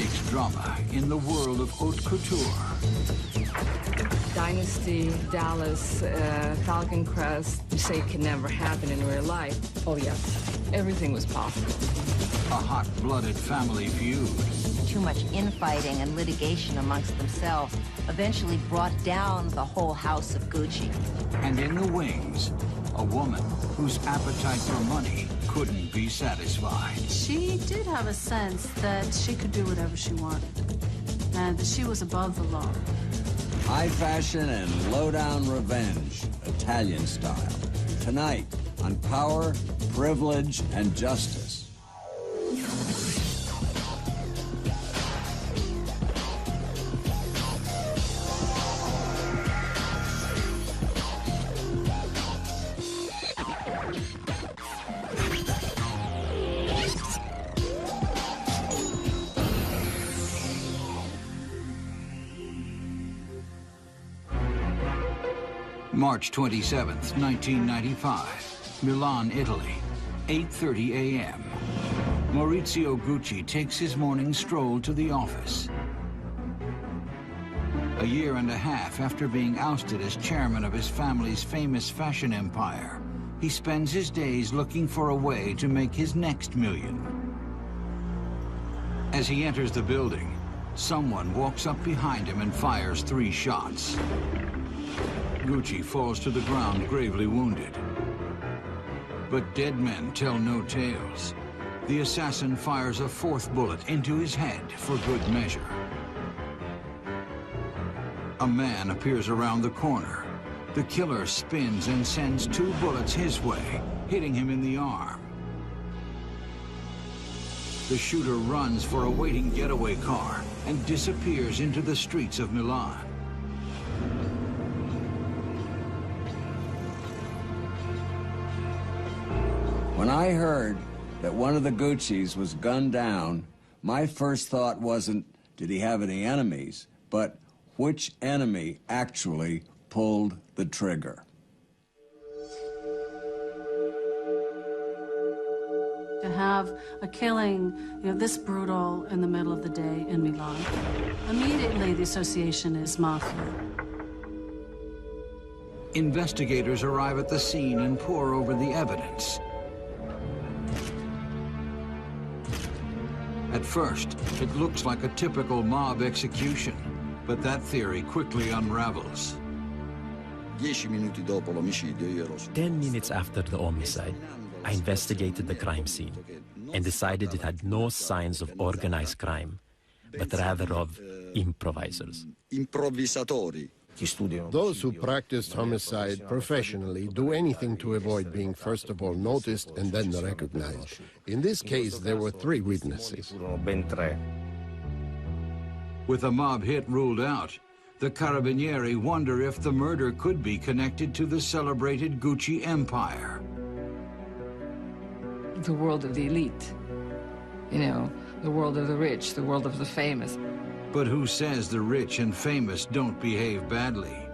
meets drama in the world of haute couture. Dynasty, Dallas, Falcon Crest, you say it can never happen in real life. Oh, yes, everything was possible. A hot-blooded family feud. Too much infighting and litigation amongst themselves eventually brought down the whole house of Gucci. And in the wings, a woman whose appetite for money couldn't be satisfied. She did have a sense that she could do whatever she wanted, and that she was above the law. High fashion and low-down revenge, Italian style. Tonight on Power, Privilege, and Justice. March 27th, 1995, Milan, Italy, 8:30 a.m. Maurizio Gucci takes his morning stroll to the office. A year and a half after being ousted as chairman of his family's famous fashion empire, he spends his days looking for a way to make his next million. As he enters the building, someone walks up behind him and fires 3 shots. Gucci falls to the ground gravely wounded. But dead men tell no tales. The assassin fires a 4th bullet into his head for good measure. A man appears around the corner. The killer spins and sends 2 bullets his way, hitting him in the arm. The shooter runs for a waiting getaway car and disappears into the streets of Milan. When I heard that one of the Guccis was gunned down, my first thought wasn't, did he have any enemies, but which enemy actually pulled the trigger? To have a killing, this brutal in the middle of the day in Milan, immediately the association is mafia. Investigators arrive at the scene and pore over the evidence. At first, it looks like a typical mob execution, but that theory quickly unravels. 10 minutes after the homicide, I investigated the crime scene and decided it had no signs of organized crime, but rather of improvisers. Those who practiced homicide professionally do anything to avoid being first of all noticed and then recognized. In this case, there were 3 witnesses. With a mob hit ruled out, the Carabinieri wonder if the murder could be connected to the celebrated Gucci empire. The world of the elite, the world of the rich, the world of the famous. But who says the rich and famous don't behave badly?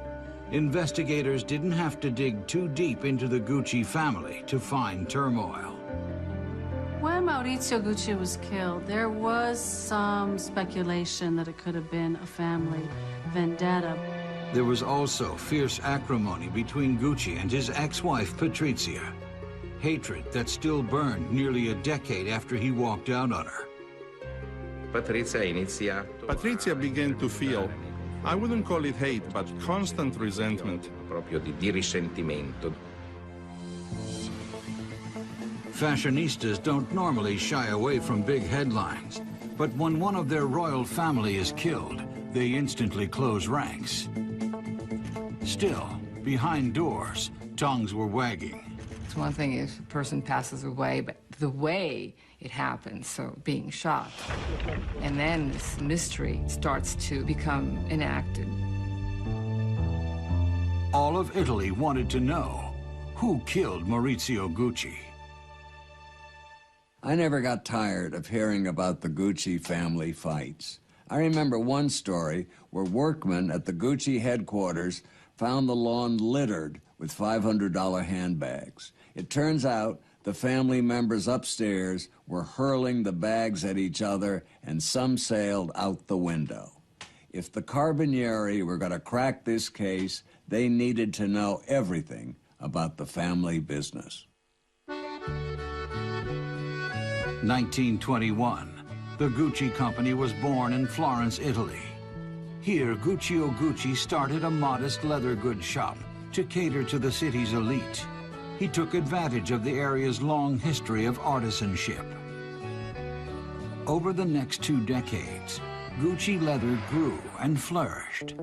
Investigators didn't have to dig too deep into the Gucci family to find turmoil. When Maurizio Gucci was killed, there was some speculation that it could have been a family vendetta. There was also fierce acrimony between Gucci and his ex-wife, Patrizia. Hatred that still burned nearly a decade after he walked out on her. Patrizia began to feel, I wouldn't call it hate, but constant resentment. Fashionistas don't normally shy away from big headlines, but when one of their royal family is killed, they instantly close ranks. Still, behind doors, tongues were wagging. It's one thing if a person passes away, but the way it happens, so being shot. And then this mystery starts to become enacted. All of Italy wanted to know who killed Maurizio Gucci. I never got tired of hearing about the Gucci family fights. I remember one story where workmen at the Gucci headquarters found the lawn littered with $500 handbags. It turns out the family members upstairs were hurling the bags at each other, and some sailed out the window. If the Carbonieri were going to crack this case, they needed to know everything about the family business. 1921, the Gucci Company was born in Florence, Italy. Here, Guccio Gucci started a modest leather goods shop to cater to the city's elite. He took advantage of the area's long history of artisanship. Over the next 2 decades, Gucci leather grew and flourished.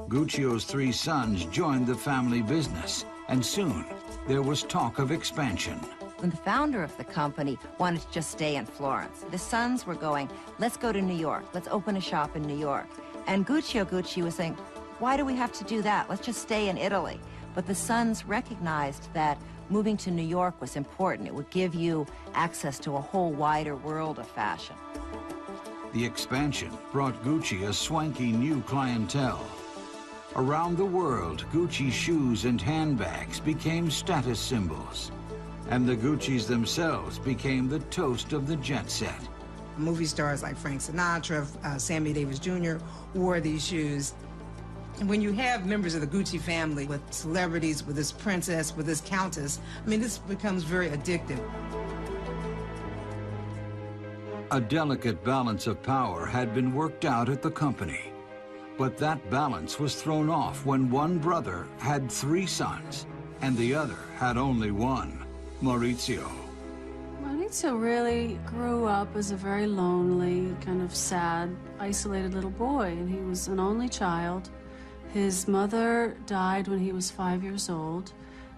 Guccio's 3 sons joined the family business, and soon there was talk of expansion. When the founder of the company wanted to just stay in Florence, the sons were going, let's go to New York, let's open a shop in New York. And Guccio Gucci was saying, why do we have to do that? Let's just stay in Italy. But the sons recognized that moving to New York was important. It would give you access to a whole wider world of fashion. The expansion brought Gucci a swanky new clientele. Around the world, Gucci shoes and handbags became status symbols, and the Guccis themselves became the toast of the jet set. Movie stars like Frank Sinatra, Sammy Davis Jr. wore these shoes. And when you have members of the Gucci family with celebrities, with this princess, with this countess, I mean, this becomes very addictive. A delicate balance of power had been worked out at the company. But that balance was thrown off when one brother had 3 sons and the other had only one, Maurizio. Maurizio really grew up as a very lonely, kind of sad, isolated little boy, and he was an only child. His mother died when he was 5 years old.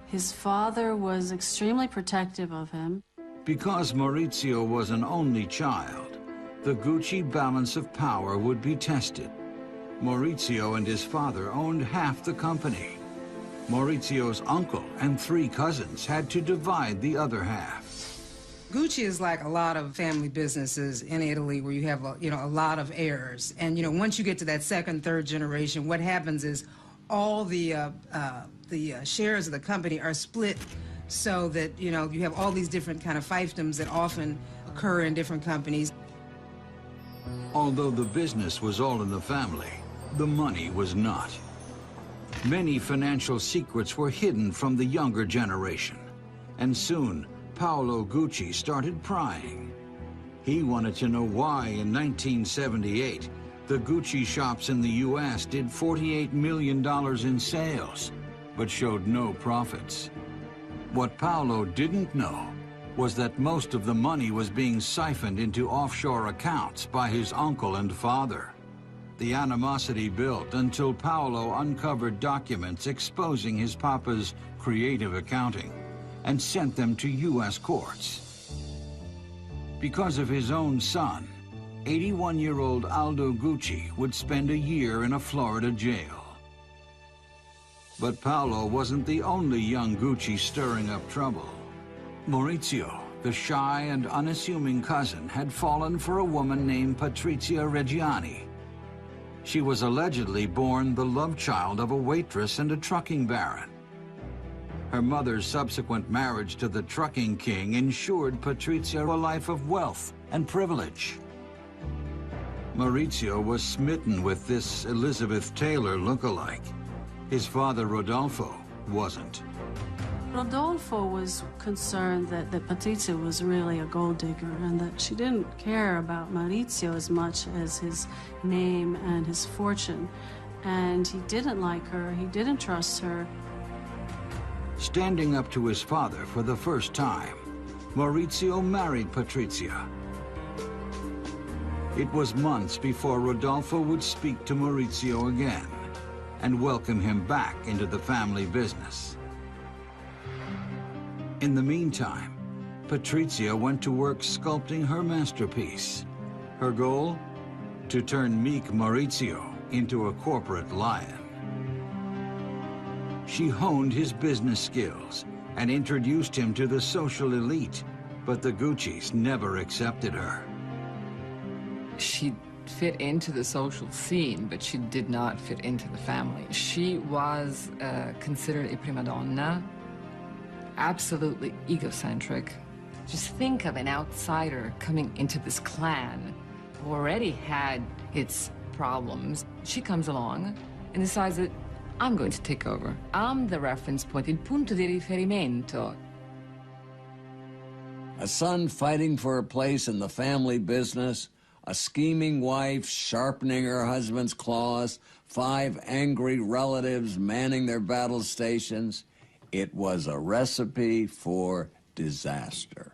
His father was extremely protective of him. Because Maurizio was an only child, the Gucci balance of power would be tested. Maurizio and his father owned half the company. Maurizio's uncle and 3 cousins had to divide the other half. Gucci is like a lot of family businesses in Italy where you have, a lot of heirs. And, once you get to that second, third generation, what happens is all the shares of the company are split so that, you have all these different kind of fiefdoms that often occur in different companies. Although the business was all in the family, the money was not. Many financial secrets were hidden from the younger generation, and soon Paolo Gucci started prying. He wanted to know why in 1978 the Gucci shops in the U.S. did $48 million in sales, but showed no profits. What Paolo didn't know was that most of the money was being siphoned into offshore accounts by his uncle and father. The animosity built until Paolo uncovered documents exposing his papa's creative accounting and sent them to U.S. courts. Because of his own son, 81-year-old Aldo Gucci would spend a year in a Florida jail. But Paolo wasn't the only young Gucci stirring up trouble. Maurizio, the shy and unassuming cousin, had fallen for a woman named Patrizia Reggiani. She was allegedly born the love child of a waitress and a trucking baron. Her mother's subsequent marriage to the trucking king ensured Patrizia a life of wealth and privilege. Maurizio was smitten with this Elizabeth Taylor look-alike. His father, Rodolfo, wasn't. Rodolfo was concerned that Patrizia was really a gold digger and that she didn't care about Maurizio as much as his name and his fortune. And he didn't like her, he didn't trust her. Standing up to his father for the first time, Maurizio married Patrizia. It was months before Rodolfo would speak to Maurizio again and welcome him back into the family business. In the meantime, Patrizia went to work sculpting her masterpiece. Her goal? To turn meek Maurizio into a corporate lion. She honed his business skills and introduced him to the social elite, but the Guccis never accepted her. She fit into the social scene, but she did not fit into the family. She was considered a prima donna, absolutely egocentric, Just think of an outsider coming into this clan who already had its problems. She comes along and decides that I'm going to take over. I'm the reference point, il punto di riferimento. A son fighting for a place in the family business, a scheming wife sharpening her husband's claws, 5 angry relatives manning their battle stations. It was a recipe for disaster.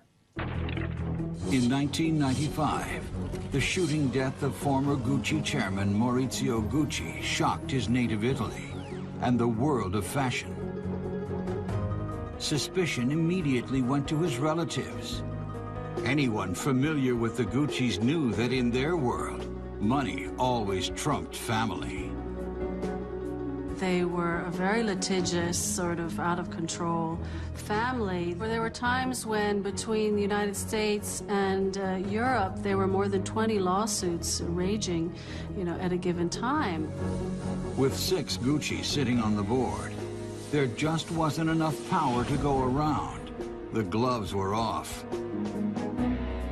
In 1995, the shooting death of former Gucci chairman Maurizio Gucci shocked his native Italy and the world of fashion. Suspicion immediately went to his relatives. Anyone familiar with the Guccis knew that in their world, money always trumped family. They were a very litigious, sort of out-of-control family. There were times when between the United States and Europe, there were more than 20 lawsuits raging, at a given time. With 6 Gucci sitting on the board, there just wasn't enough power to go around. The gloves were off.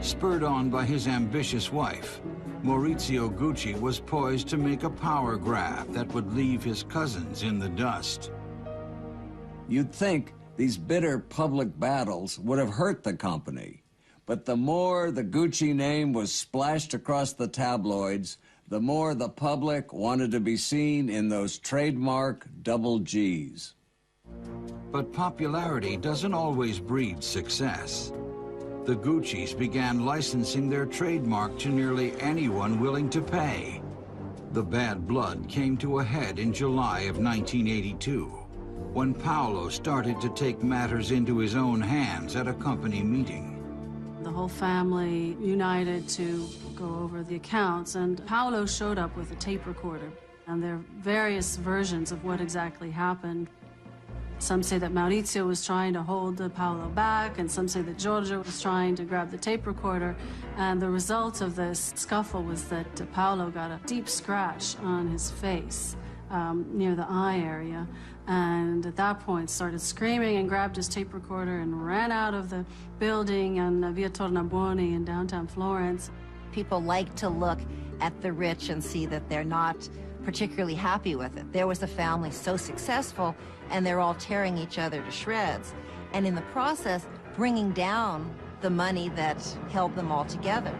Spurred on by his ambitious wife, Maurizio Gucci was poised to make a power grab that would leave his cousins in the dust. You'd think these bitter public battles would have hurt the company, but the more the Gucci name was splashed across the tabloids, the more the public wanted to be seen in those trademark double Gs. But popularity doesn't always breed success. The Guccis began licensing their trademark to nearly anyone willing to pay. The bad blood came to a head in July of 1982, when Paolo started to take matters into his own hands at a company meeting. The whole family united to go over the accounts, and Paolo showed up with a tape recorder. And there are various versions of what exactly happened. Some say that Maurizio was trying to hold Paolo back, and some say that Giorgio was trying to grab the tape recorder. And the result of this scuffle was that Paolo got a deep scratch on his face near the eye area. And at that point started screaming and grabbed his tape recorder and ran out of the building on Via Tornabuoni in downtown Florence. People like to look at the rich and see that they're not particularly happy with it. There was a family so successful, and they're all tearing each other to shreds, and in the process, bringing down the money that held them all together.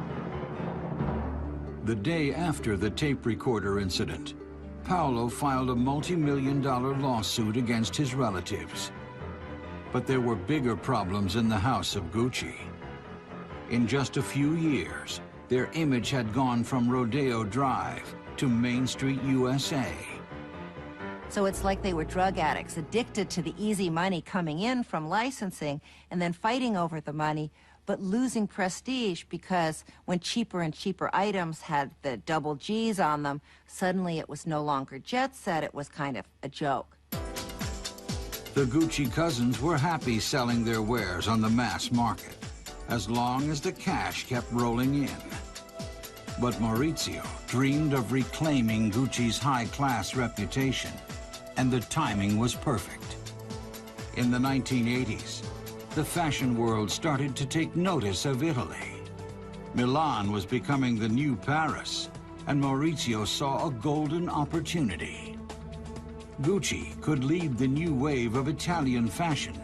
The day after the tape recorder incident, Paolo filed a multi-million-dollar lawsuit against his relatives. But there were bigger problems in the house of Gucci. In just a few years, their image had gone from Rodeo Drive to Main Street, USA. So it's like they were drug addicts, addicted to the easy money coming in from licensing and then fighting over the money, but losing prestige because when cheaper and cheaper items had the double Gs on them, suddenly it was no longer jet set, it was kind of a joke. The Gucci cousins were happy selling their wares on the mass market, as long as the cash kept rolling in. But Maurizio dreamed of reclaiming Gucci's high-class reputation, and the timing was perfect. In the 1980s, the fashion world started to take notice of Italy. Milan was becoming the new Paris, and Maurizio saw a golden opportunity. Gucci could lead the new wave of Italian fashion,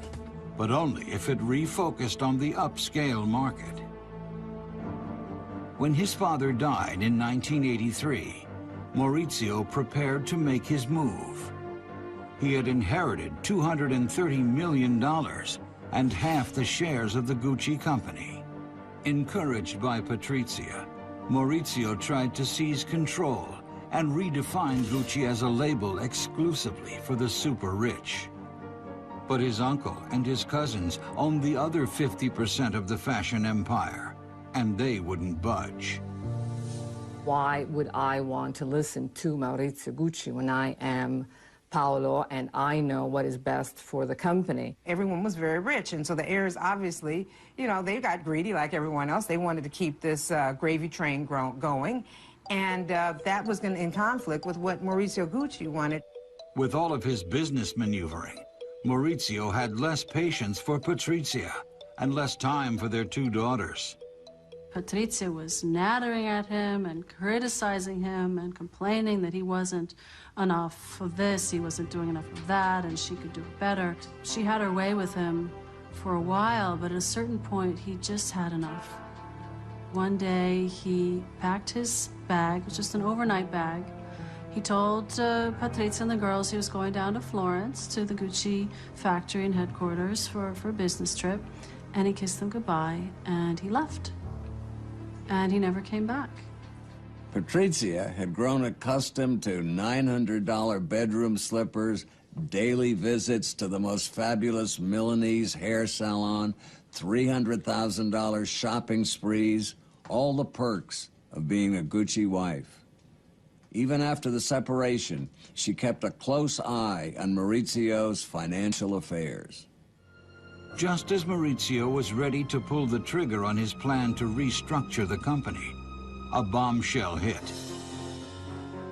but only if it refocused on the upscale market. When his father died in 1983, Maurizio prepared to make his move. He had inherited $230 million and half the shares of the Gucci company. Encouraged by Patrizia, Maurizio tried to seize control and redefine Gucci as a label exclusively for the super rich. But his uncle and his cousins owned the other 50% of the fashion empire, and they wouldn't budge. Why would I want to listen to Maurizio Gucci when I am Paolo and I know what is best for the company? Everyone was very rich, and so the heirs obviously, they got greedy like everyone else. They wanted to keep this gravy train going, and that was in conflict with what Maurizio Gucci wanted. With all of his business maneuvering, Maurizio had less patience for Patrizia and less time for their two daughters. Patrizia was nattering at him and criticizing him and complaining that he wasn't enough of this, he wasn't doing enough of that, and she could do it better. She had her way with him for a while, but at a certain point, he just had enough. One day, he packed his bag, it was just an overnight bag. He told Patrizia and the girls he was going down to Florence, to the Gucci factory and headquarters for a business trip, and he kissed them goodbye, and he left. And he never came back. Patrizia had grown accustomed to $900 bedroom slippers, daily visits to the most fabulous Milanese hair salon, $300,000 shopping sprees, all the perks of being a Gucci wife. Even after the separation, she kept a close eye on Maurizio's financial affairs. Just as Maurizio was ready to pull the trigger on his plan to restructure the company, a bombshell hit.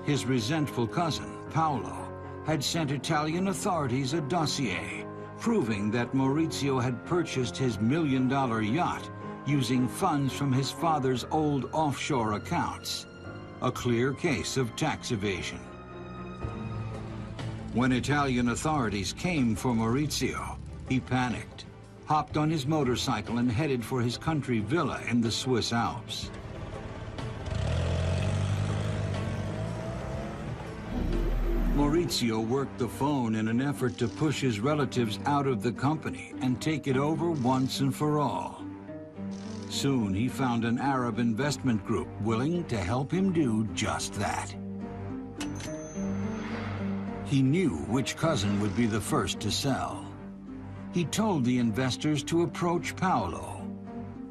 His resentful cousin, Paolo, had sent Italian authorities a dossier proving that Maurizio had purchased his million-dollar yacht using funds from his father's old offshore accounts. A clear case of tax evasion. When Italian authorities came for Maurizio, he panicked, hopped on his motorcycle and headed for his country villa in the Swiss Alps. Maurizio worked the phone in an effort to push his relatives out of the company and take it over once and for all. Soon he found an Arab investment group willing to help him do just that. He knew which cousin would be the first to sell. He told the investors to approach Paolo.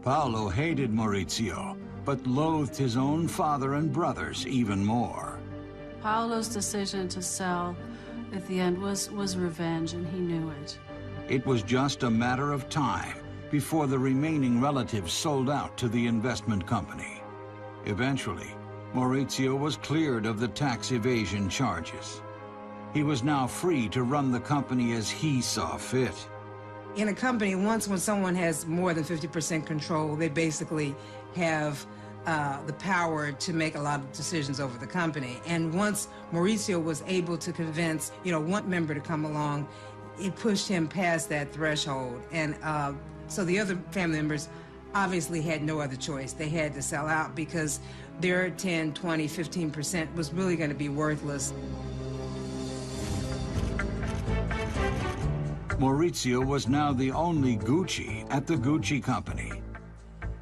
Paolo hated Maurizio, but loathed his own father and brothers even more. Paolo's decision to sell at the end was revenge, and he knew it. It was just a matter of time before the remaining relatives sold out to the investment company. Eventually, Maurizio was cleared of the tax evasion charges. He was now free to run the company as he saw fit. In a company, when someone has more than 50% control, they basically have the power to make a lot of decisions over the company. And once Maurizio was able to convince, one member to come along, it pushed him past that threshold. And so the other family members obviously had no other choice. They had to sell out because their 10, 20, 15% was really going to be worthless. Maurizio was now the only Gucci at the Gucci company,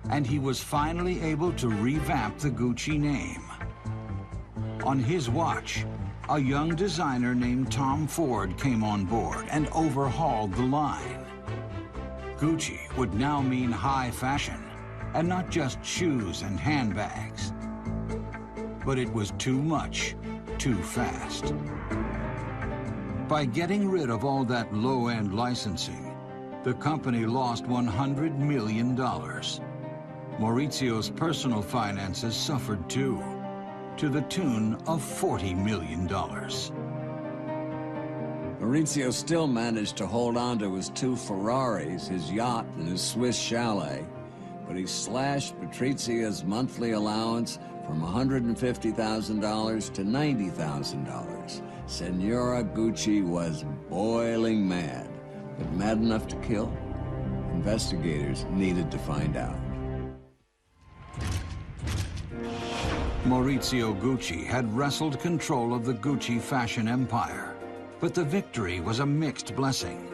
and he was finally able to revamp the Gucci name. On his watch, a young designer named Tom Ford came on board and overhauled the line. Gucci would now mean high fashion, and not just shoes and handbags. But it was too much, too fast. By getting rid of all that low-end licensing, the company lost $100 million. Maurizio's personal finances suffered too, to the tune of $40 million. Maurizio still managed to hold on to his two Ferraris, his yacht, and his Swiss chalet, but he slashed Patrizia's monthly allowance from $150,000 to $90,000. Senora Gucci was boiling mad, but mad enough to kill? Investigators needed to find out. Maurizio Gucci had wrestled control of the Gucci fashion empire, but the victory was a mixed blessing.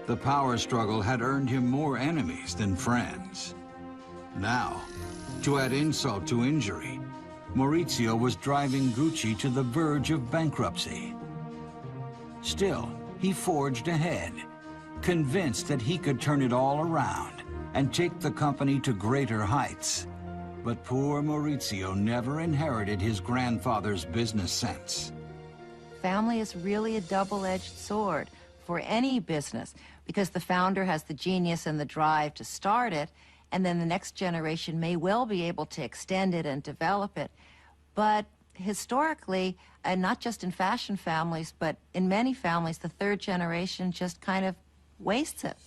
The power struggle had earned him more enemies than friends. Now, to add insult to injury, Maurizio was driving Gucci to the verge of bankruptcy. Still, he forged ahead, convinced that he could turn it all around and take the company to greater heights. But poor Maurizio never inherited his grandfather's business sense. Family is really a double-edged sword for any business because the founder has the genius and the drive to start it, and then the next generation may well be able to extend it and develop it. But historically, and not just in fashion families, but in many families, the third generation just kind of wastes it.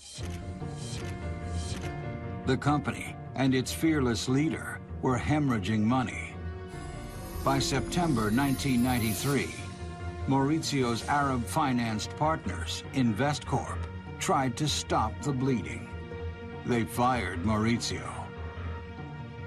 The company and its fearless leader were hemorrhaging money. By September 1993, Maurizio's Arab-financed partners, InvestCorp, tried to stop the bleeding. They fired Maurizio.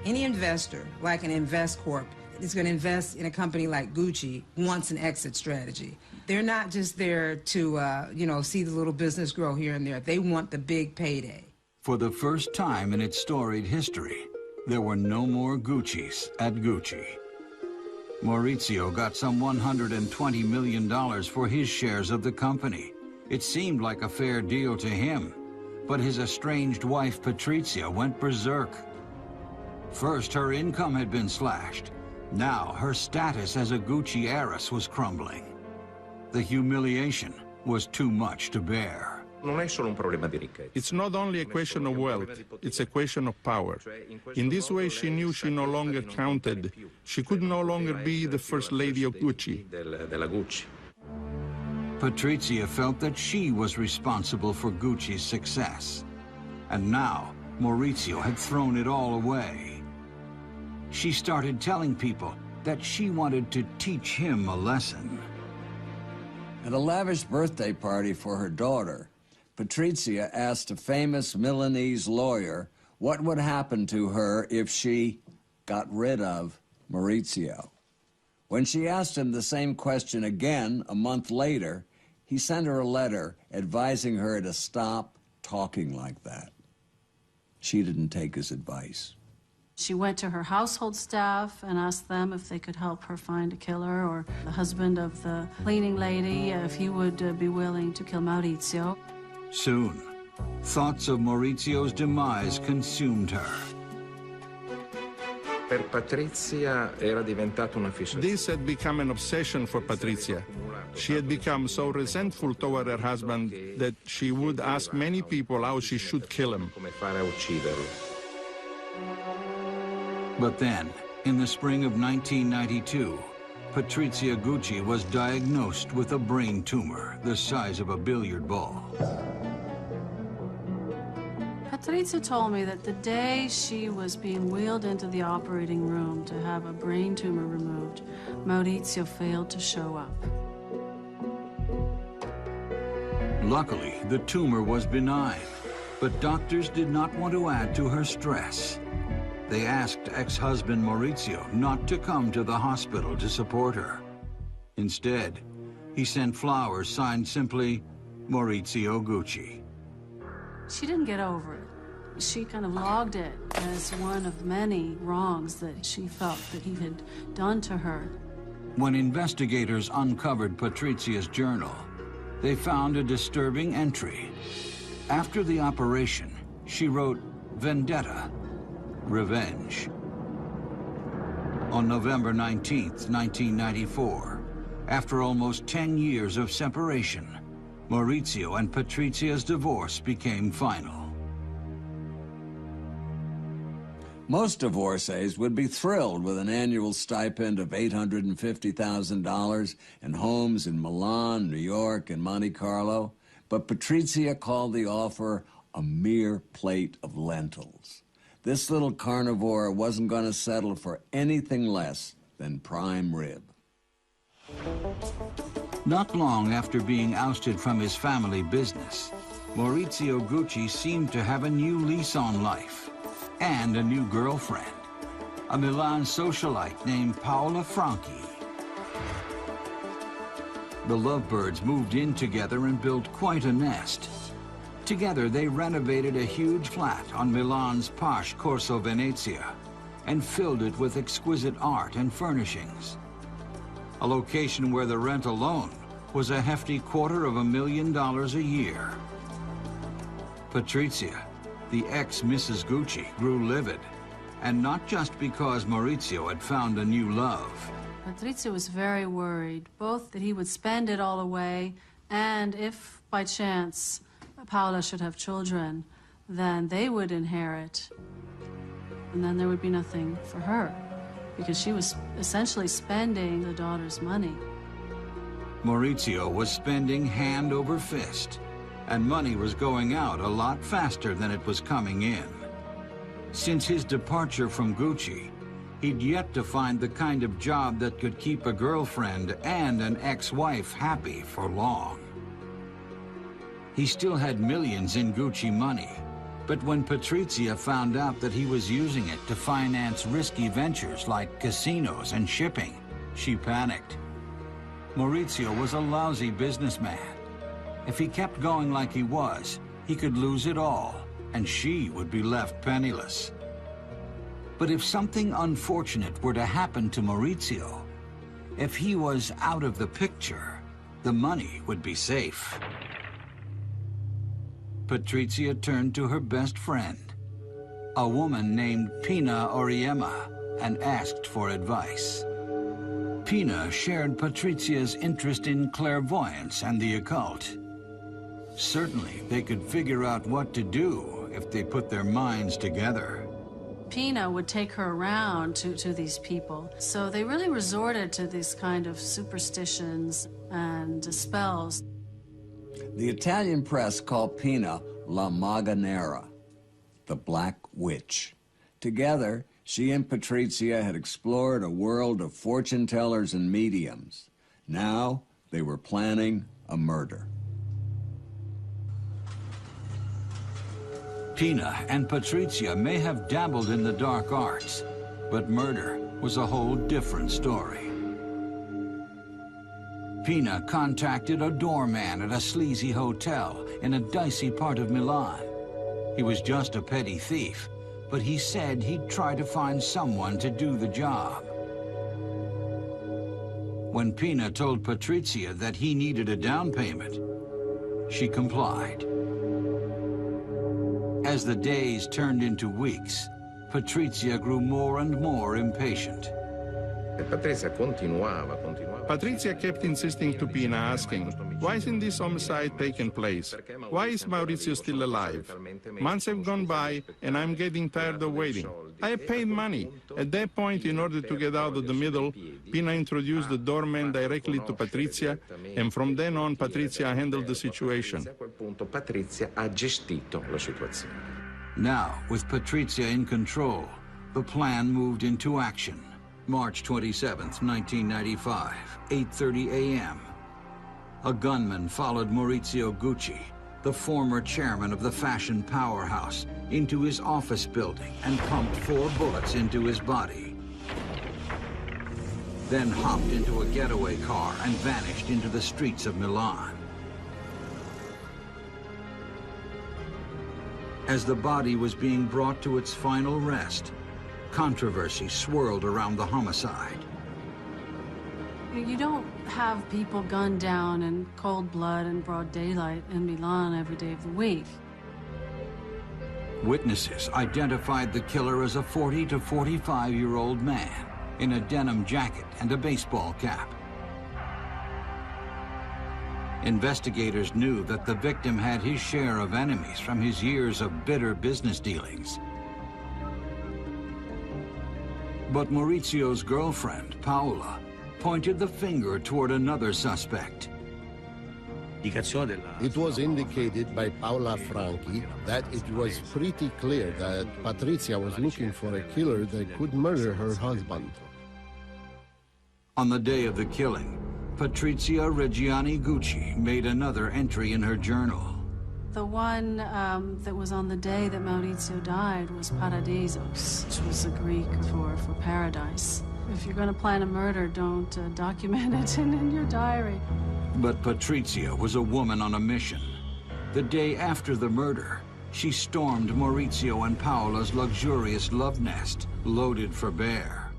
Any investor, like an InvestCorp, is going to invest in a company like Gucci, wants an exit strategy. They're not just there to, see the little business grow here and there. They want the big payday. For the first time in its storied history, there were no more Guccis at Gucci. Maurizio got some $120 million for his shares of the company. It seemed like a fair deal to him, but his estranged wife, Patrizia, went berserk. First, her income had been slashed. Now, her status as a Gucci heiress was crumbling. The humiliation was too much to bear. It's not only a question of wealth, it's a question of power. In this way, she knew she no longer counted. She could no longer be the first lady of Gucci. Patrizia felt that she was responsible for Gucci's success. And now, Maurizio had thrown it all away. She started telling people that she wanted to teach him a lesson. At a lavish birthday party for her daughter, Patrizia asked a famous Milanese lawyer what would happen to her if she got rid of Maurizio. When she asked him the same question again a month later, he sent her a letter advising her to stop talking like that. She didn't take his advice. She went to her household staff and asked them if they could help her find a killer, or the husband of the cleaning lady, if he would be willing to kill Maurizio. Soon, thoughts of Maurizio's demise consumed her. This had become an obsession for Patrizia. She had become so resentful toward her husband that she would ask many people how she should kill him. But then, in the spring of 1992, Patrizia Gucci was diagnosed with a brain tumor the size of a billiard ball. Patrizia told me that the day she was being wheeled into the operating room to have a brain tumor removed, Maurizio failed to show up. Luckily, the tumor was benign, but doctors did not want to add to her stress. They asked ex-husband Maurizio not to come to the hospital to support her. Instead, he sent flowers signed simply, Maurizio Gucci. She didn't get over it. She kind of logged it as one of many wrongs that she felt that he had done to her. When investigators uncovered Patrizia's journal, they found a disturbing entry. After the operation, she wrote vendetta, revenge. On November 19th, 1994, after almost 10 years of separation, Maurizio and Patrizia's divorce became final. Most divorcees would be thrilled with an annual stipend of $850,000 and homes in Milan, New York, and Monte Carlo, but Patrizia called the offer a mere plate of lentils. This little carnivore wasn't going to settle for anything less than prime rib. Not long after being ousted from his family business, Maurizio Gucci seemed to have a new lease on life and a new girlfriend, a Milan socialite named Paola Franchi. The lovebirds moved in together and built quite a nest. Together, they renovated a huge flat on Milan's posh Corso Venezia and filled it with exquisite art and furnishings. A location where the rent alone was a hefty $250,000 a year. Patrizia, the ex-Mrs. Gucci, grew livid, and not just because Maurizio had found a new love. Patrizia was very worried, both that he would spend it all away, and if, by chance, Paola should have children, then they would inherit, and then there would be nothing for her, because she was essentially spending the daughter's money. Maurizio was spending hand over fist, and money was going out a lot faster than it was coming in. Since his departure from Gucci, he'd yet to find the kind of job that could keep a girlfriend and an ex-wife happy for long. He still had millions in Gucci money, but when Patrizia found out that he was using it to finance risky ventures like casinos and shipping, she panicked. Maurizio was a lousy businessman. If he kept going like he was, he could lose it all, and she would be left penniless. But if something unfortunate were to happen to Maurizio, if he was out of the picture, the money would be safe. Patrizia turned to her best friend, a woman named Pina Auriemma, and asked for advice. Pina shared Patrizia's interest in clairvoyance and the occult. Certainly, they could figure out what to do if they put their minds together. Pina would take her around to these people. So they really resorted to these kind of superstitions and spells. The Italian press called Pina La Maga Nera, the Black Witch. Together, she and Patrizia had explored a world of fortune tellers and mediums. Now, they were planning a murder. Pina and Patrizia may have dabbled in the dark arts, but murder was a whole different story. Pina contacted a doorman at a sleazy hotel in a dicey part of Milan. He was just a petty thief, but he said he'd try to find someone to do the job. When Pina told Patrizia that he needed a down payment, she complied. As the days turned into weeks, Patrizia grew more and more impatient. Patrizia kept insisting to Pina, asking, why isn't this homicide taking place? Why is Maurizio still alive? Months have gone by, and I'm getting tired of waiting. I have paid money. At that point, in order to get out of the middle, Pina introduced the doorman directly to Patrizia, and from then on, Patrizia handled the situation. Now, with Patrizia in control, the plan moved into action. March 27th, 1995, 8:30 a.m. A gunman followed Maurizio Gucci, the former chairman of the fashion powerhouse, into his office building and pumped 4 bullets into his body. Then hopped into a getaway car and vanished into the streets of Milan. As the body was being brought to its final rest, controversy swirled around the homicide. You don't have people gunned down in cold blood and broad daylight in Milan every day of the week. Witnesses identified the killer as a 40 to 45-year-old man in a denim jacket and a baseball cap. Investigators knew that the victim had his share of enemies from his years of bitter business dealings. But Maurizio's girlfriend, Paola, pointed the finger toward another suspect. It was indicated by Paola Franchi that it was pretty clear that Patrizia was looking for a killer that could murder her husband. On the day of the killing, Patrizia Reggiani Gucci made another entry in her journal. The one that was on the day that Maurizio died was Paradisos, which was a Greek for paradise. If you're going to plan a murder, don't document it in your diary. But Patrizia was a woman on a mission. The day after the murder, she stormed Maurizio and Paola's luxurious love nest, loaded for bear.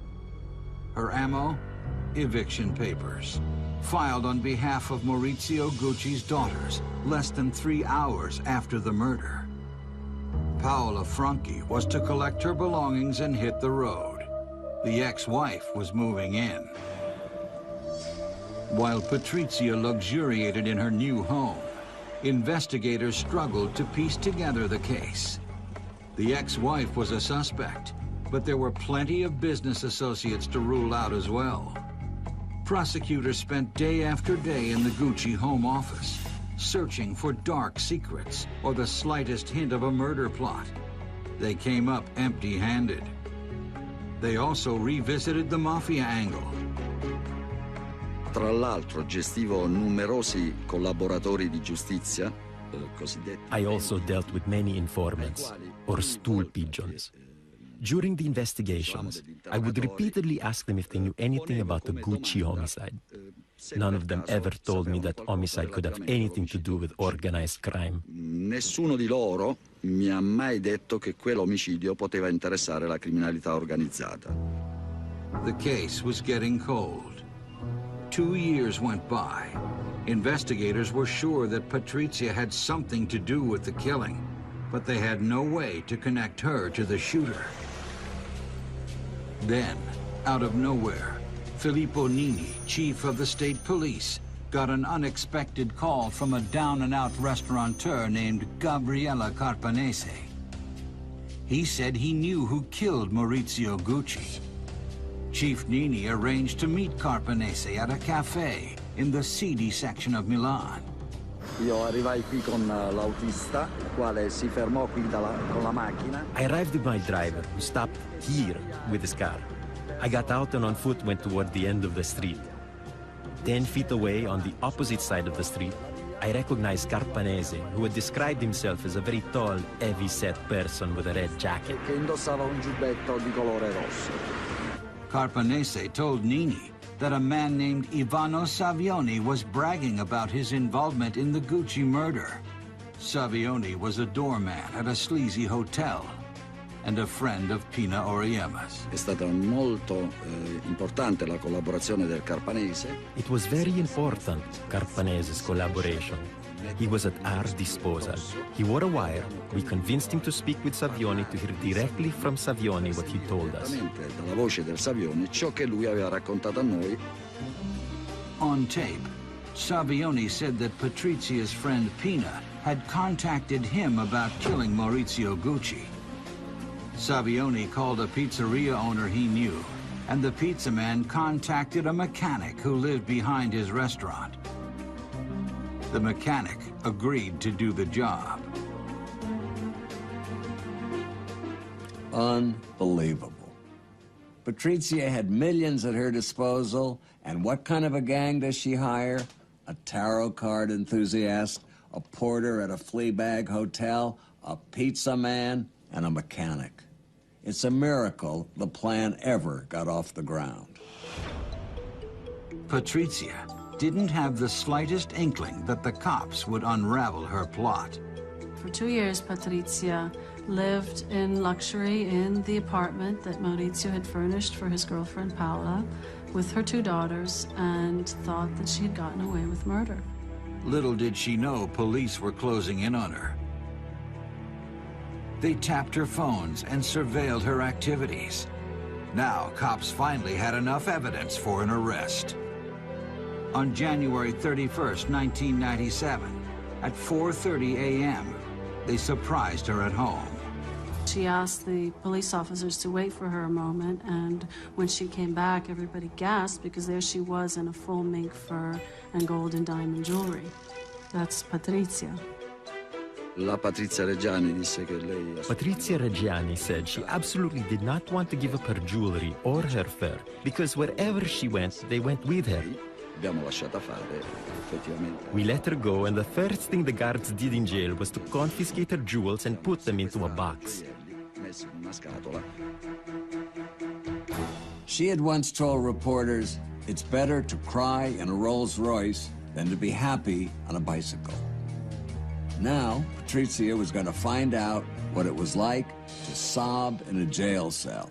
Her ammo? Eviction papers, filed on behalf of Maurizio Gucci's daughters less than 3 hours after the murder. Paola Franchi was to collect her belongings and hit the road. The ex-wife was moving in. While Patrizia luxuriated in her new home, investigators struggled to piece together the case. The ex-wife was a suspect, but there were plenty of business associates to rule out as well. Prosecutors spent day after day in the Gucci home office, searching for dark secrets or the slightest hint of a murder plot. They came up empty-handed. They also revisited the mafia angle. Tra l'altro gestivo numerosi collaboratori di giustizia, cosiddetti. I also dealt with many informants, or stool pigeons. During the investigations, I would repeatedly ask them if they knew anything about the Gucci homicide. None of them ever told me that homicide could have anything to do with organized crime. Nessuno di loro mi ha mai detto che quell'omicidio poteva interessare la criminalità organizzata. The case was getting cold. 2 years went by. Investigators were sure that Patrizia had something to do with the killing, but they had no way to connect her to the shooter. Then, out of nowhere, Filippo Nini, chief of the state police, got an unexpected call from a down-and-out restaurateur named Gabriele Carpanese. He said he knew who killed Maurizio Gucci. Chief Nini arranged to meet Carpanese at a cafe in the seedy section of Milan. Io arrivai qui con l'autista, il quale si fermò qui con la macchina. I arrived with my driver, who stopped here with his car. I got out and on foot went toward the end of the street. 10 feet away, on the opposite side of the street, I recognized Carpanese, who had described himself as a very tall, heavy-set person with a red jacket. Che indossava un giubbetto di colore rosso. Carpanese told Nini that a man named Ivano Savioni was bragging about his involvement in the Gucci murder. Savioni was a doorman at a sleazy hotel and a friend of Pina Oriema's. È stata molto importante la collaborazione del Carpanese. It was very important, Carpanese's collaboration. He was at our disposal. He wore a wire. We convinced him to speak with Savioni to hear directly from Savioni what he told us. Dalla voce del Savioni ciò che lui aveva raccontato a noi. On tape, Savioni said that Patrizia's friend Pina had contacted him about killing Maurizio Gucci. Savioni called a pizzeria owner he knew, and the pizza man contacted a mechanic who lived behind his restaurant. The mechanic agreed to do the job. Unbelievable. Patrizia had millions at her disposal, and what kind of a gang does she hire? A tarot card enthusiast, a porter at a flea bag hotel, a pizza man, and a mechanic. It's a miracle the plan ever got off the ground. Patrizia didn't have the slightest inkling that the cops would unravel her plot. For 2 years, Patrizia lived in luxury in the apartment that Maurizio had furnished for his girlfriend Paola with her 2 daughters, and thought that she had gotten away with murder. Little did she know police were closing in on her. They tapped her phones and surveilled her activities. Now, cops finally had enough evidence for an arrest. On January 31st, 1997, at 4:30 a.m., they surprised her at home. She asked the police officers to wait for her a moment, and when she came back, everybody gasped because there she was in a full mink fur and gold and diamond jewelry. That's Patrizia. La Patrizia Reggiani disse che lei... Patrizia Reggiani said she absolutely did not want to give up her jewelry or her fur, because wherever she went, they went with her. Abbiamo lasciata fare, effettivamente. We let her go, and the first thing the guards did in jail was to confiscate her jewels and put them into a box. Messi in una scatola. She had once told reporters, it's better to cry in a Rolls Royce than to be happy on a bicycle. Now, Patrizia was going to find out what it was like to sob in a jail cell.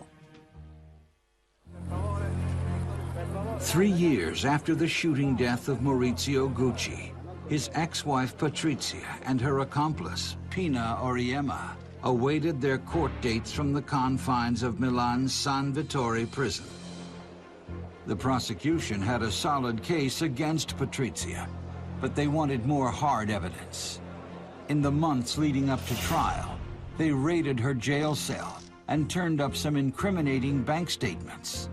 3 years after the shooting death of Maurizio Gucci, his ex-wife Patrizia and her accomplice, Pina Oriema, awaited their court dates from the confines of Milan's San Vittore prison. The prosecution had a solid case against Patrizia, but they wanted more hard evidence. In the months leading up to trial, they raided her jail cell and turned up some incriminating bank statements.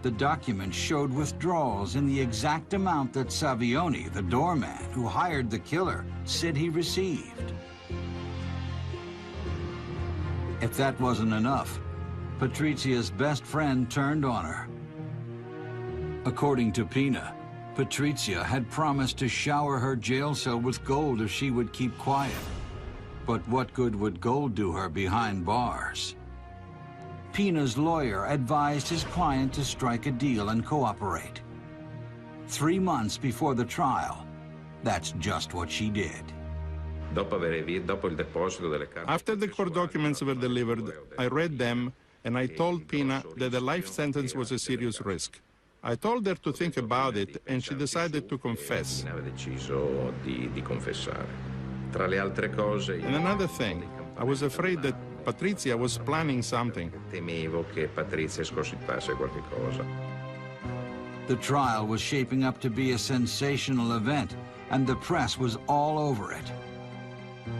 The documents showed withdrawals in the exact amount that Savioni, the doorman who hired the killer, said he received. If that wasn't enough, Patrizia's best friend turned on her. According to Pina, Patrizia had promised to shower her jail cell with gold if she would keep quiet. But what good would gold do her behind bars? Pina's lawyer advised his client to strike a deal and cooperate. 3 months before the trial, that's just what she did. After the court documents were delivered, I read them and I told Pina that a life sentence was a serious risk. I told her to think about it and she decided to confess. And another thing, I was afraid that Patrizia was planning something. The trial was shaping up to be a sensational event, and the press was all over it.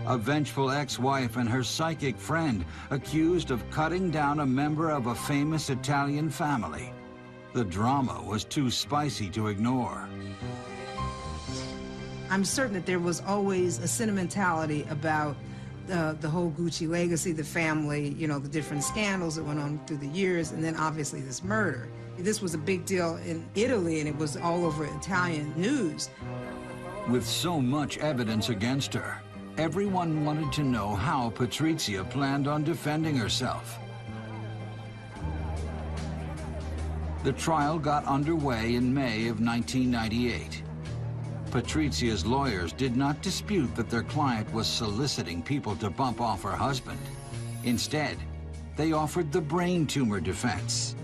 A vengeful ex-wife and her psychic friend accused of cutting down a member of a famous Italian family. The drama was too spicy to ignore. I'm certain that there was always a sentimentality about the whole Gucci legacy, the family, you know, the different scandals that went on through the years, and then obviously this murder. This was a big deal in Italy, and it was all over Italian news. With so much evidence against her, everyone wanted to know how Patrizia planned on defending herself. The trial got underway in May of 1998. Patrizia's lawyers did not dispute that their client was soliciting people to bump off her husband. Instead, they offered the brain tumor defense.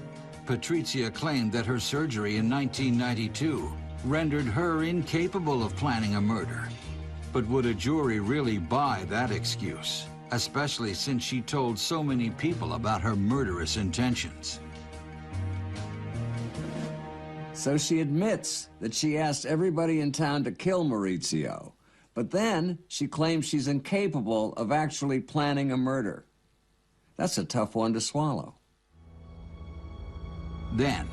Patrizia claimed that her surgery in 1992 rendered her incapable of planning a murder. But would a jury really buy that excuse, especially since she told so many people about her murderous intentions? So she admits that she asked everybody in town to kill Maurizio, but then she claims she's incapable of actually planning a murder. That's a tough one to swallow. Then,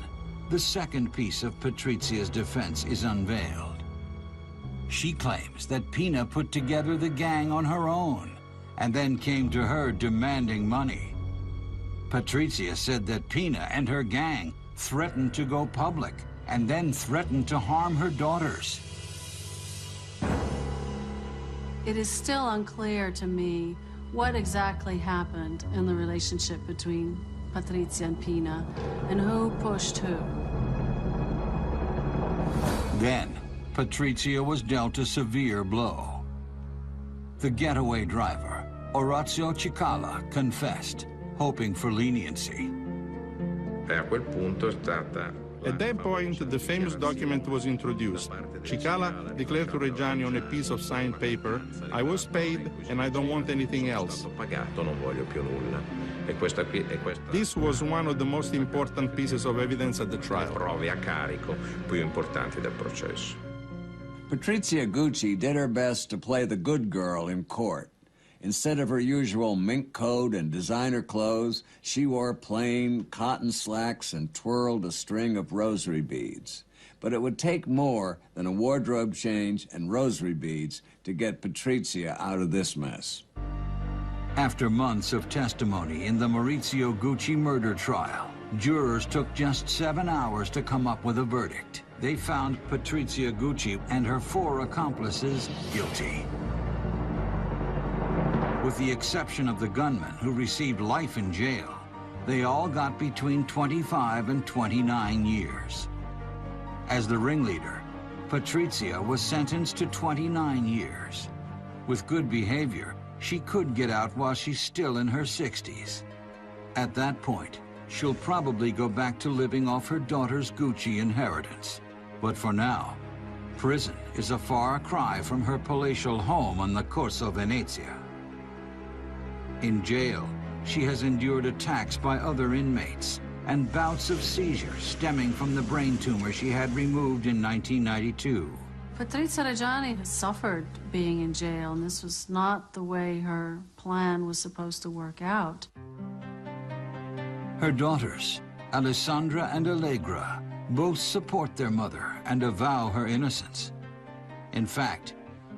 the second piece of Patrizia's defense is unveiled. She claims that Pina put together the gang on her own and then came to her demanding money. Patrizia said that Pina and her gang threatened to go public and then threatened to harm her daughters. It is still unclear to me what exactly happened in the relationship between Patrizia and Pina and who pushed who. Then, Patrizia was dealt a severe blow. The getaway driver, Maurizio Cicala, confessed, hoping for leniency. At that point, the famous document was introduced. Cicala declared to Reggiani on a piece of signed paper, "I was paid and I don't want anything else." This was one of the most important pieces of evidence at the trial. Patrizia Gucci did her best to play the good girl in court. Instead of her usual mink coat and designer clothes, she wore plain cotton slacks and twirled a string of rosary beads. But it would take more than a wardrobe change and rosary beads to get Patrizia out of this mess. After months of testimony in the Maurizio Gucci murder trial, jurors took just 7 hours to come up with a verdict. They found Patrizia Gucci and her 4 accomplices guilty. With the exception of the gunman, who received life in jail, they all got between 25 and 29 years. As the ringleader, Patrizia was sentenced to 29 years. With good behavior, she could get out while she's still in her 60s. At that point, she'll probably go back to living off her daughter's Gucci inheritance. But for now, prison is a far cry from her palatial home on the Corso Venezia. In jail, she has endured attacks by other inmates and bouts of seizures stemming from the brain tumor she had removed in 1992. Patrizia Reggiani has suffered being in jail, and this was not the way her plan was supposed to work out. Her daughters, Alessandra and Allegra, both support their mother and avow her innocence. In fact,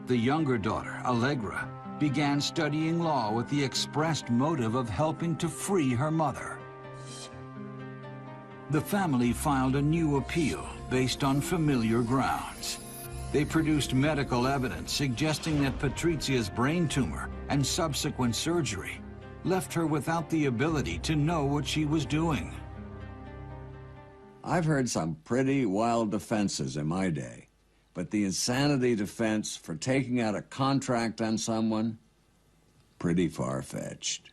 the younger daughter, Allegra, began studying law with the expressed motive of helping to free her mother. The family filed a new appeal based on familiar grounds. They produced medical evidence suggesting that Patrizia's brain tumor and subsequent surgery left her without the ability to know what she was doing. I've heard some pretty wild defenses in my day, but the insanity defense for taking out a contract on someone, pretty far-fetched.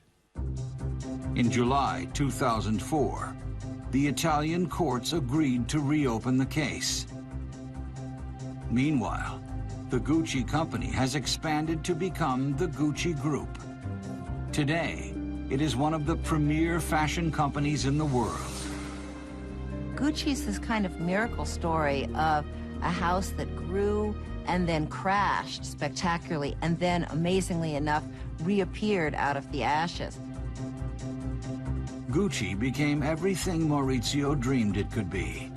In July 2004, the Italian courts agreed to reopen the case. Meanwhile, the Gucci company has expanded to become the Gucci Group. Today, it is one of the premier fashion companies in the world. Gucci's this kind of miracle story of a house that grew and then crashed spectacularly and then, amazingly enough, reappeared out of the ashes. Gucci became everything Maurizio dreamed it could be,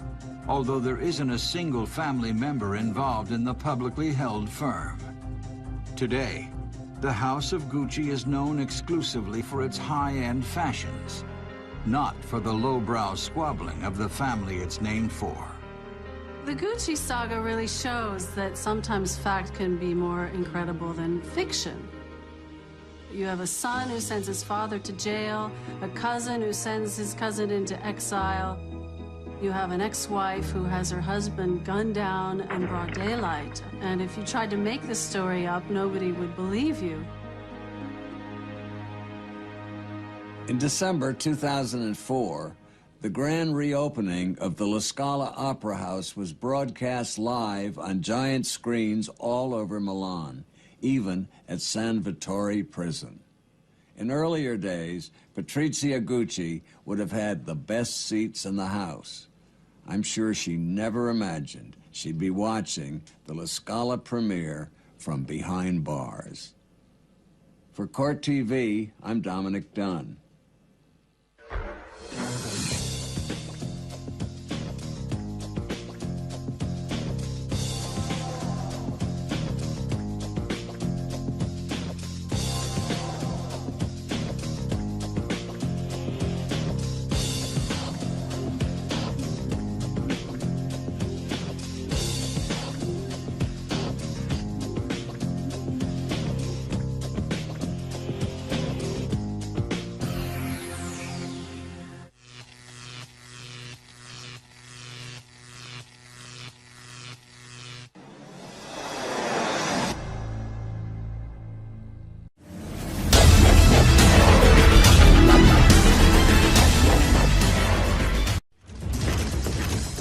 although there isn't a single family member involved in the publicly held firm. Today, the House of Gucci is known exclusively for its high-end fashions, not for the lowbrow squabbling of the family it's named for. The Gucci saga really shows that sometimes fact can be more incredible than fiction. You have a son who sends his father to jail, a cousin who sends his cousin into exile. You have an ex-wife who has her husband gunned down in broad daylight. And if you tried to make this story up, nobody would believe you. In December 2004, the grand reopening of the La Scala Opera House was broadcast live on giant screens all over Milan, even at San Vittore prison. In earlier days, Patrizia Gucci would have had the best seats in the house. I'm sure she never imagined she'd be watching the La Scala premiere from behind bars. For Court TV, I'm Dominic Dunn.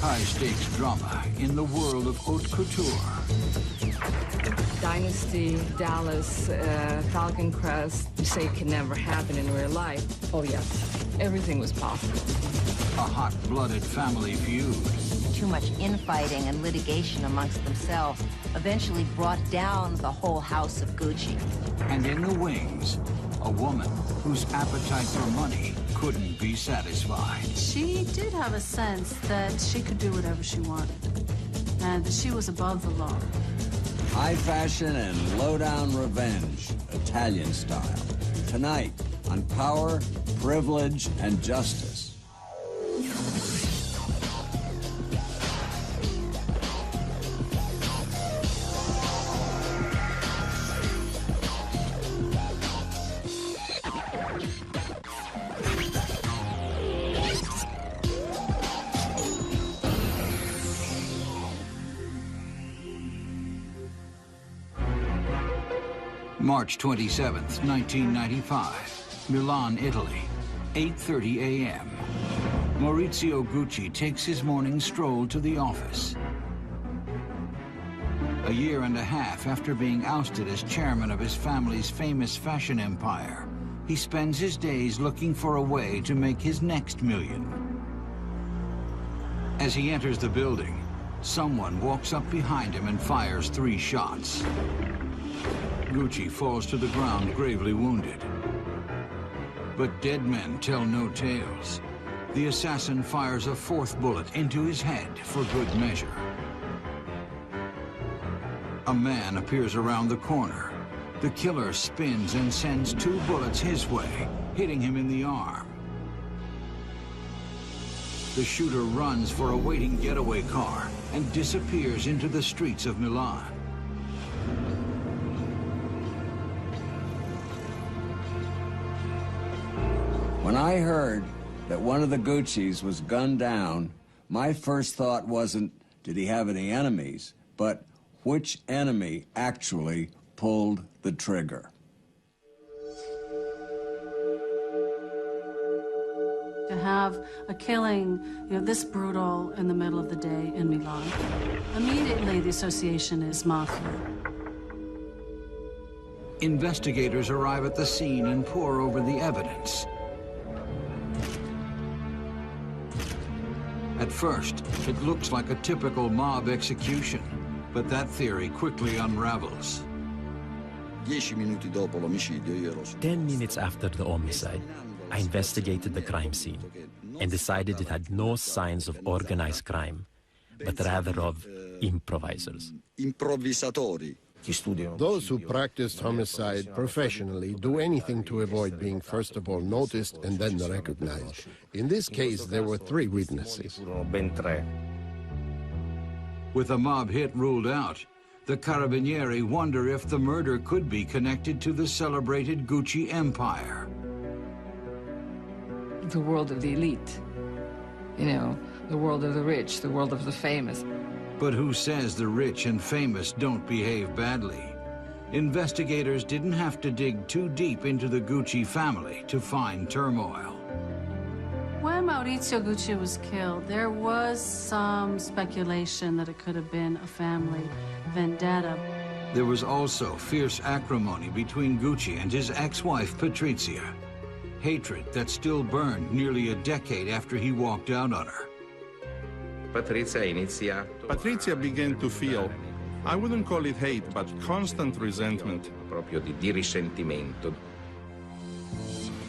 High-stakes drama in the world of haute couture. Dynasty, Dallas, Falcon Crest. You say it can never happen in real life. Oh, yes. Everything was possible. A hot-blooded family feud. Too much infighting and litigation amongst themselves eventually brought down the whole house of Gucci. And in the wings, a woman whose appetite for money couldn't be satisfied. She did have a sense that she could do whatever she wanted, and that she was above the law. High fashion and low-down revenge, Italian style. Tonight, on Power, Privilege, and Justice. March 27th, 1995, Milan, Italy, 8:30 a.m. Maurizio Gucci takes his morning stroll to the office. A year and a half after being ousted as chairman of his family's famous fashion empire, he spends his days looking for a way to make his next million. As he enters the building, someone walks up behind him and fires 3 shots. Gucci falls to the ground gravely wounded. But dead men tell no tales. The assassin fires a 4th bullet into his head for good measure. A man appears around the corner, The killer spins and sends 2 bullets his way, hitting him in the arm. The shooter runs for a waiting getaway car and disappears into the streets of Milan. When I heard that one of the Guccis was gunned down, my first thought wasn't, did he have any enemies, but which enemy actually pulled the trigger? To have a killing, this brutal in the middle of the day in Milan, immediately the association is mafia. Investigators arrive at the scene and pore over the evidence. At first, it looks like a typical mob execution, but that theory quickly unravels. 10 minuti dopo l'omicidio io ero 10 minutes after the homicide, I investigated the crime scene and decided it had no signs of organized crime, but rather of improvisers. improvvisatori. Those who practiced homicide professionally do anything to avoid being first of all noticed and then recognized. In this case, there were 3 witnesses. With a mob hit ruled out, the Carabinieri wonder if the murder could be connected to the celebrated Gucci empire. The world of the elite. The world of the rich, the world of the famous. But who says the rich and famous don't behave badly? Investigators didn't have to dig too deep into the Gucci family to find turmoil. When Maurizio Gucci was killed, there was some speculation that it could have been a family vendetta. There was also fierce acrimony between Gucci and his ex-wife, Patrizia. Hatred that still burned nearly a decade after he walked out on her. Patrizia began to feel, I wouldn't call it hate, but constant resentment. Proprio di risentimento.